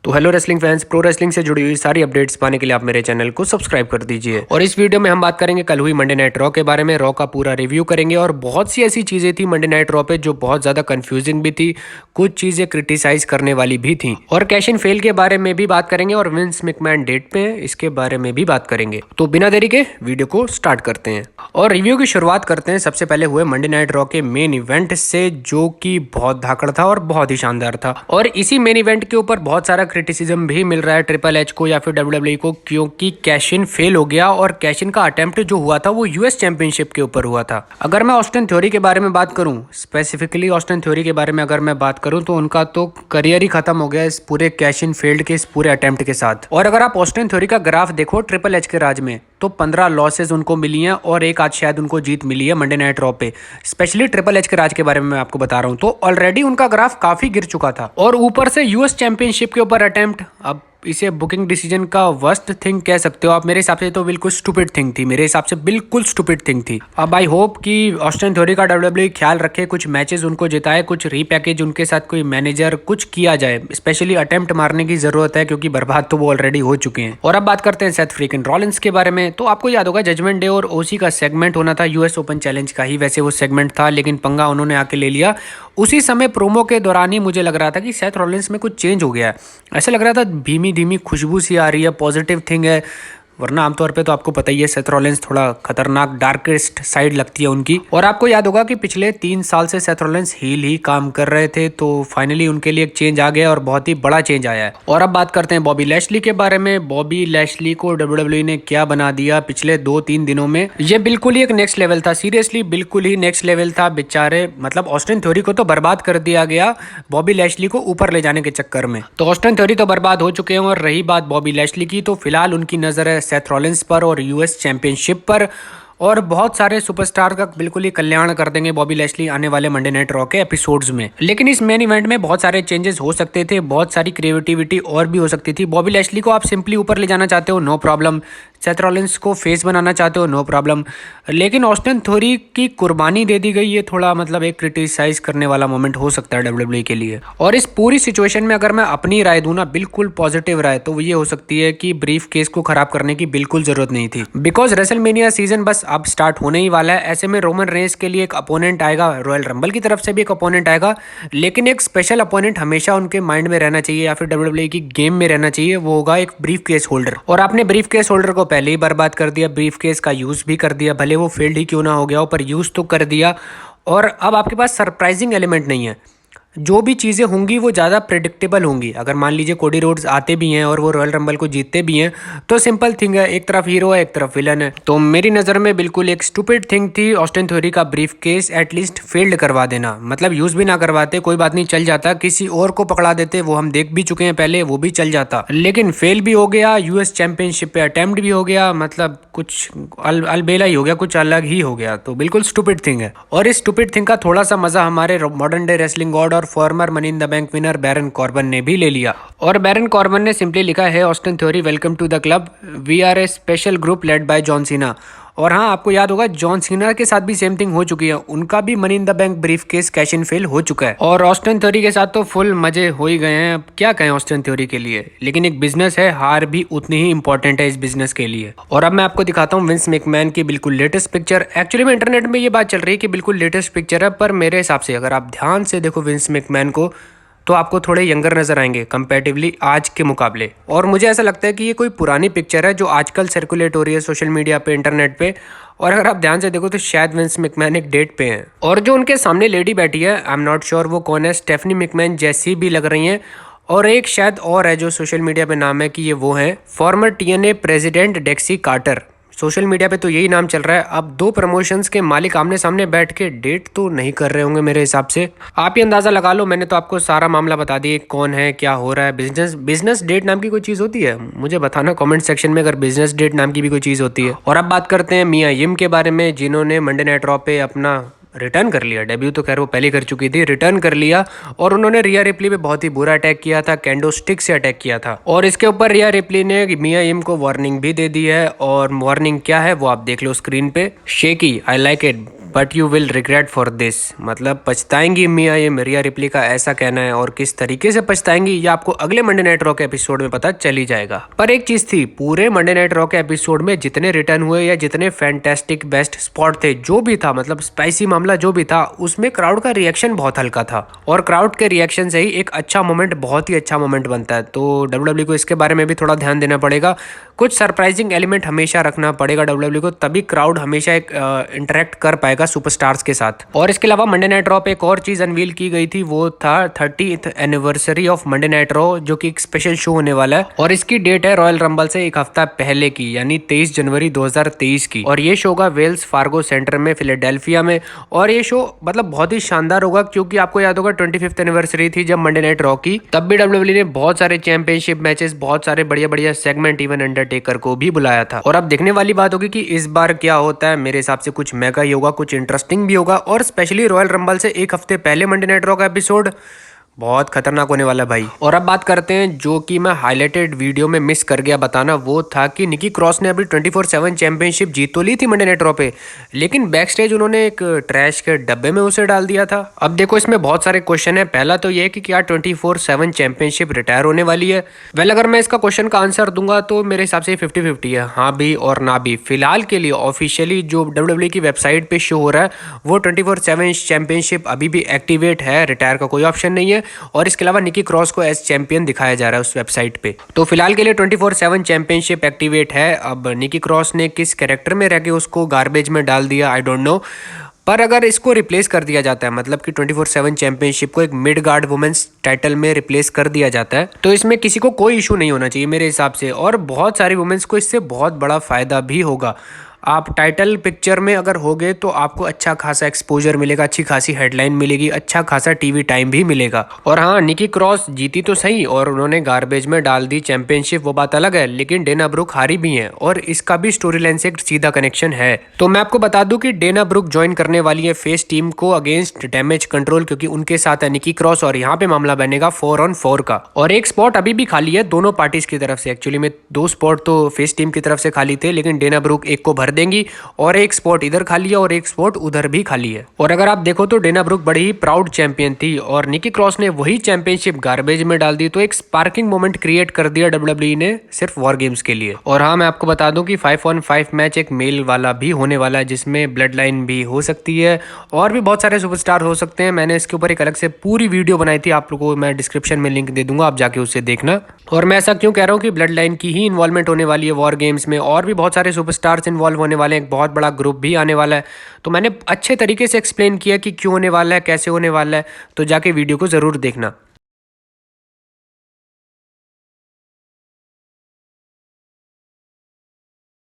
तो hello wrestling fans, pro wrestling से जुड़ी हुई सारी अपडेट्स पाने के लिए आप मेरे चैनल को सब्सक्राइब कर दीजिए। और इस वीडियो में हम बात करेंगे कल हुई मंडे नाइट रॉ के बारे में। रॉ का पूरा रिव्यू करेंगे और बहुत सी ऐसी चीजें थी मंडे नाइट रॉ पे जो बहुत ज्यादा कंफ्यूजिंग भी थी, कुछ चीजें क्रिटिसाइज करने वाली भी थी। और कैश इन फेल के बारे में भी बात करेंगे और विंस मैकमैन डेट पे है इसके बारे में भी बात करेंगे। तो बिना देरी के वीडियो को स्टार्ट करते हैं और रिव्यू की शुरुआत करते हैं। सबसे पहले हुए मंडे नाइट रॉ के मेन इवेंट से, जो कि बहुत धाकड़ था और बहुत ही शानदार था। और इसी मेन इवेंट के ऊपर बहुत सारा क्रिटिसिज्म भी मिल रहा है ट्रिपल एच को या फिर डब्ल्यूडब्ल्यूई को, क्योंकि कैश इन फेल हो गया और कैश इन का अटेम्प्ट जो हुआ था वो यूएस चैंपियनशिप के ऊपर हुआ था। अगर मैं ऑस्टिन थ्योरी के बारे में बात करूं, स्पेसिफिकली ऑस्टिन थ्योरी के बारे में अगर मैं बात करूं, तो उनका तो करियर ही खत्म हो गया इस पूरे कैश इन फेल्ड के इस पूरे अटेम्प्ट के साथ। और अगर आप ऑस्टिन थ्योरी का ग्राफ देखो ट्रिपल एच के राज में, तो 15 लॉसेज उनको मिली हैं और एक आज शायद उनको जीत मिली है मंडे नाइट रॉ पे। स्पेशली ट्रिपल एच के राज के बारे में मैं आपको बता रहा हूं, तो ऑलरेडी उनका ग्राफ काफी गिर चुका था और ऊपर से यूएस चैंपियनशिप के ऊपर अटेम्प्ट। अब इसे बुकिंग डिसीजन का वर्स्ट थिंग कह सकते हो आप। मेरे हिसाब से तो बिल्कुल स्टूपिड थिंग थी, मेरे हिसाब से बिल्कुल स्टूपिड थिंग थी। अब आई होप कि ऑस्टिन थ्योरी का डब्ल्यूडब्ल्यूई ख्याल रखे, कुछ मैचेस उनको जिताए, कुछ रीपैकेज उनके साथ कोई मैनेजर कुछ किया जाए। स्पेशली अटेम्प्ट मारने की जरूरत है क्योंकि बर्बाद तो वो ऑलरेडी हो चुके हैं। और अब बात करते हैं सेथ फ्रीकिन रॉलिंस के बारे में। तो आपको याद होगा जजमेंट डे और ओसी का सेगमेंट होना था यूएस ओपन चैलेंज का ही, वैसे वो सेगमेंट था, लेकिन पंगा उन्होंने आके ले लिया। उसी समय प्रोमो के दौरान ही मुझे लग रहा था कि सेथ रॉलिंस में कुछ चेंज हो गया है। ऐसा लग रहा था धीमी धीमी खुशबू सी आ रही है, पॉजिटिव थिंग है, वरना आमतौर पे तो आपको पता ही है सेथ रॉलिंस थोड़ा खतरनाक डार्केस्ट साइड लगती है उनकी। और आपको याद होगा कि पिछले 3 साल से सेथ रॉलिंस हील ही काम कर रहे थे, तो फाइनली उनके लिए एक चेंज आ गया और बहुत ही बड़ा चेंज आया है। और अब बात करते हैं बॉबी लैशली के बारे में। बॉबी लैशली को डब्ल्यूडब्ल्यूई ने क्या बना दिया पिछले 2-3 दिनों में, ये बिल्कुल ही एक नेक्स्ट लेवल था। सीरियसली बिल्कुल ही नेक्स्ट लेवल था। बेचारे मतलब ऑस्टिन थ्योरी को तो बर्बाद कर दिया गया बॉबी लैशली को ऊपर ले जाने के चक्कर में। तो ऑस्टिन थ्योरी तो बर्बाद हो चुके हैं और रही बात बॉबी लैशली की, तो फिलहाल उनकी नजर है सेथ रॉलिंस पर और यूएस चैंपियनशिप पर। और बहुत सारे सुपरस्टार का बिल्कुल ही कल्याण कर देंगे बॉबी लैशली आने वाले मंडे नाइट रॉ के एपिसोड्स में। लेकिन इस मेन इवेंट में बहुत सारे चेंजेस हो सकते थे, बहुत सारी क्रिएटिविटी और भी हो सकती थी। बॉबी लैशली को आप सिंपली ऊपर ले जाना चाहते हो, नो प्रॉब्लम। सेथ रॉलिंस को फेस बनाना चाहते हो, नो प्रॉब्लम। लेकिन ऑस्टिन थ्योरी की कुर्बानी दे दी गई, ये थोड़ा मतलब एक क्रिटिसाइज करने वाला मोमेंट हो सकता है डब्ल्यूडब्ल्यूई के लिए। और इस पूरी सिचुएशन में अगर मैं अपनी राय दूं ना, बिल्कुल पॉजिटिव राय, तो वो ये हो सकती है कि ब्रीफ केस को खराब करने की बिल्कुल जरूरत नहीं थी। बिकॉज रेसलमेनिया सीजन बस अब स्टार्ट होने ही वाला है। ऐसे में रोमन रेंस के लिए एक अपोनेंट आएगा, रॉयल रंबल की तरफ से भी एक अपोनेंट आएगा, लेकिन एक स्पेशल अपोनेंट हमेशा उनके माइंड में रहना चाहिए या फिर डब्ल्यूडब्ल्यूई की गेम में रहना चाहिए, वो होगा एक ब्रीफ केस होल्डर। और आपने ब्रीफ केस होल्डर को पहले ही बर्बाद कर दिया, ब्रीफ केस का यूज भी कर दिया, भले वो फील्ड ही क्यों ना हो गया हो, पर यूज तो कर दिया। और अब आपके पास सरप्राइजिंग एलिमेंट नहीं है। जो भी चीज़ें होंगी वो ज़्यादा प्रेडिक्टेबल होंगी। अगर मान लीजिए कोडी रोड्स आते भी हैं और वो रॉयल रंबल को जीतते भी हैं, तो सिंपल थिंग है, एक तरफ हीरो है एक तरफ विलन है। तो मेरी नज़र में बिल्कुल एक स्टूपिड थिंग थी ऑस्टिन थ्योरी का ब्रीफ केस एटलीस्ट फील्ड करवा देना। मतलब यूज़ भी ना करवाते, कोई बात नहीं, चल जाता, किसी और को पकड़ा देते, वो हम देख भी चुके हैं पहले, वो भी चल जाता। लेकिन फेल भी हो गया, यूएस चैंपियनशिप पे अटेम्प्ट भी हो गया, मतलब कुछ अलबेला ही हो गया, कुछ अलग ही हो गया। तो बिल्कुल स्टूपिड थिंग है। और इस स्टूपिड थिंग का थोड़ा सा मजा हमारे मॉडर्न डे रेसलिंग गॉड और former money in the bank winner Baron Corbin ने भी ले लिया। और बैरन कॉर्बन ने सिंपली लिखा है, Austin Theory welcome to the club, we are a special group led by John Cena. और हाँ, आपको याद होगा जॉन सीना के साथ भी सेम थिंग हो चुकी है, उनका भी money in the bank brief case cash in fail हो चुका है। और ऑस्टिन थ्योरी के साथ तो फुल मजे हो ही गए हैं। अब क्या कहें ऑस्टिन थ्योरी के लिए, लेकिन एक बिजनेस है, हार भी उतनी ही इंपॉर्टेंट है इस बिजनेस के लिए। और अब मैं आपको दिखाता हूँ विंस मैकमैन की बिल्कुल लेटेस्ट पिक्चर। एक्चुअली में इंटरनेट में ये बात चल रही है कि बिल्कुल लेटेस्ट पिक्चर है, पर मेरे हिसाब से अगर आप ध्यान से देखो विंस मैकमैन को, तो आपको थोड़े यंगर नजर आएंगे कंपैरेटिवली आज के मुकाबले। और मुझे ऐसा लगता है कि ये कोई पुरानी पिक्चर है जो आजकल सर्कुलेट हो रही है सोशल मीडिया पे, इंटरनेट पे। और अगर आप ध्यान से देखो तो शायद विंस मैकमैन एक डेट पे हैं। और जो उनके सामने लेडी बैठी है, आई एम नॉट श्योर वो कौन है, स्टेफनी मैकमैन जैसी भी लग रही हैं। और एक शायद और है जो सोशल मीडिया पे नाम है कि ये वो है farmer TNA president डेक्सी quarter. Social media पे तो यही नाम चल रहा है। अब 2 प्रमोशंस के मालिक आमने सामने बैठ के डेट तो नहीं कर रहे होंगे मेरे हिसाब से। आप ये अंदाजा लगा लो, मैंने तो आपको सारा मामला बता दिया, कौन है, क्या हो रहा है। बिजनेस डेट नाम की कोई चीज़ होती है, मुझे बताना कमेंट सेक्शन में अगर बिजनेस डेट नाम की भी कोई चीज़ होती है। और अब बात करते हैं मिया यिम के बारे में, जिन्होंने मंडे नाइट रॉ पे अपना रिटर्न कर लिया। डेब्यू तो खैर वो पहले कर चुकी थी, रिटर्न कर लिया। और उन्होंने रिया रिप्ली पे बहुत ही बुरा अटैक किया था, कैंडो स्टिक से अटैक किया था। और इसके ऊपर रिया रिप्ली ने मिया यिम को वार्निंग भी दे दी है। और वार्निंग क्या है वो आप देख लो स्क्रीन पे। Shaky, I like it, but you will regret for this. मतलब पछताएंगी मिया ये रिया रिप्ली का ऐसा कहना है, और किस तरीके से पछताएंगी ये आपको अगले मंडे नाइट रॉ के एपिसोड में पता चल ही जाएगा। पर एक चीज थी, पूरे मंडे नाइट रॉ के एपिसोड में जितने रिटर्न हुए या जितने फैंटास्टिक बेस्ट स्पॉट थे, जो भी था, मतलब स्पाइसी मामला जो भी था, उसमें क्राउड का रिएक्शन बहुत हल्का था, और क्राउड के रिएक्शन से ही एक अच्छा मोमेंट, बहुत ही अच्छा मोमेंट बनता है। तो डब्ल्यूडब्ल्यू को इसके बारे में भी थोड़ा ध्यान देना पड़ेगा, कुछ सरप्राइजिंग एलिमेंट हमेशा रखना पड़ेगा डब्ल्यूडब्ल्यू को, तभी क्राउड हमेशा एक इंटरेक्ट कर पाएगा सुपरस्टार्स के साथ। और इसके अलावा मंडे नाइट रॉ पे एक और चीज अनवील की गई थी, वो था 30th anniversary of Monday night raw, जो कि एक स्पेशल शो होने वाला है, और इसकी डेट है रॉयल रंबल से एक हफ्ता पहले की, यानी 23 जनवरी 2023 की। और ये शो का वेल्स फार्गो सेंटर में फिलाडेल्फिया में, और ये शो मतलब बहुत ही शानदार होगा, क्योंकि आपको याद होगा 25th एनिवर्सरी थी जब मंडे नाइट रॉ की, तब भी डब्ल्यूडब्ल्यू ने बहुत सारे चैंपियनशिप मैचेस, बहुत सारे बढ़िया बढ़िया सेगमेंट, इवन अंडरटेकर को भी बुलाया था। और अब देखने वाली बात होगी कि इस बार क्या होता है। मेरे हिसाब से कुछ मेगा ही होगा, कुछ इंटरेस्टिंग भी होगा, और स्पेशली रॉयल रंबल से एक हफ्ते पहले मंडे नाइट रॉ का एपिसोड बहुत खतरनाक होने वाला है भाई। और अब बात करते हैं जो कि मैं हाईलाइटेड वीडियो में मिस कर गया बताना, वो था कि निकी क्रॉस ने अभी 24/7 चैंपियनशिप जीत तो ली थी मंडे नाइट रॉ पे, लेकिन बैक स्टेज उन्होंने एक ट्रैश के डब्बे में उसे डाल दिया था। अब देखो इसमें बहुत सारे क्वेश्चन है। पहला तो ये कि क्या 24/7 चैंपियनशिप रिटायर होने वाली है? वेल, अगर मैं इसका क्वेश्चन का आंसर दूंगा तो मेरे हिसाब से 50-50 है, हाँ भी और ना भी। फिलहाल के लिए ऑफिशियली जो डब्ल्यूडब्ल्यू की वेबसाइट पे शो हो रहा है, वो 24/7 चैंपियनशिप अभी भी एक्टिवेट है, रिटायर का कोई ऑप्शन नहीं है। और इसके अलावा निकी क्रॉस को एज चैंपियन दिखाया जा रहा है उस वेबसाइट पे। तो फिलहाल के लिए 24/7 चैंपियनशिप एक्टिवेट है। अब निकी क्रॉस ने किस कैरेक्टर में रह के उसको गार्बेज में डाल दिया, आई डोंट नो। पर अगर इसको रिप्लेस कर दिया जाता है, मतलब कि 24/7 चैंपियनशिप को एक मिड गार्ड वुमेन्स टाइटल में रिप्लेस कर दिया जाता है, तो इसमें किसी को कोई इशू नहीं होना चाहिए मेरे हिसाब से, और बहुत सारी वुमेन्स को इससे बहुत बड़ा फायदा भी होगा। आप टाइटल पिक्चर में अगर होगे तो आपको अच्छा खासा एक्सपोजर मिलेगा, अच्छी खासी हेडलाइन मिलेगी, अच्छा खासा टीवी टाइम भी मिलेगा। और हाँ, निकी क्रॉस जीती तो सही और उन्होंने गार्बेज में डाल दी चैंपियनशिप, वो बात अलग है, लेकिन डेना ब्रुक हारी भी हैं, और इसका भी स्टोरी लाइन से एक सीधा कनेक्शन है। तो मैं आपको बता दूं कि डेना ब्रुक ज्वाइन करने वाली है फेस टीम को अगेंस्ट डैमेज कंट्रोल, क्योंकि उनके साथ है निकी क्रॉस, और यहाँ पे मामला बनेगा 4-on-4 का। और एक स्पॉट अभी भी खाली है दोनों पार्टीज की तरफ से। एक्चुअली में 2 स्पॉट तो फेस टीम की तरफ से खाली थे, लेकिन डेना ब्रुक एक को भर देंगी, और एक स्पॉट इधर खाली है और एक स्पॉट उधर भी खाली है। और अगर आप देखो तो डेना ब्रुक बड़ी ही प्राउड चैंपियन थी, और निकी क्रॉस ने वही चैंपियनशिप गार्बेज में डाल दी, तो एक स्पार्किंग मोमेंट क्रिएट कर दिया डब्ल्यूडब्ल्यूई ने सिर्फ वॉर गेम्स के लिए। और हाँ, मैं आपको बता दूं कि 5-on-5 मैच एक मेल वाला भी होने वाला है, जिसमें ब्लड लाइन भी हो सकती है, और भी बहुत सारे सुपरस्टार हो सकते हैं। मैंने इसके ऊपर एक अलग से पूरी वीडियो बनाई थी, आप लोगों को मैं डिस्क्रिप्शन में लिंक दे दूंगा, आप जाके उसे देखना। और मैं ऐसा क्यों कह रहा हूँ कि ब्लड लाइन की ही इन्वॉल्वमेंट होने वाली है वॉर गेम्स में, और भी बहुत सारे सुपरस्टार्स इन्वॉल्व होने वाले हैं, एक बहुत बड़ा ग्रुप भी आने वाला है। तो मैंने अच्छे तरीके से एक्सप्लेन किया कि क्यों होने वाला है, कैसे होने वाला है, तो जाके वीडियो को ज़रूर देखना।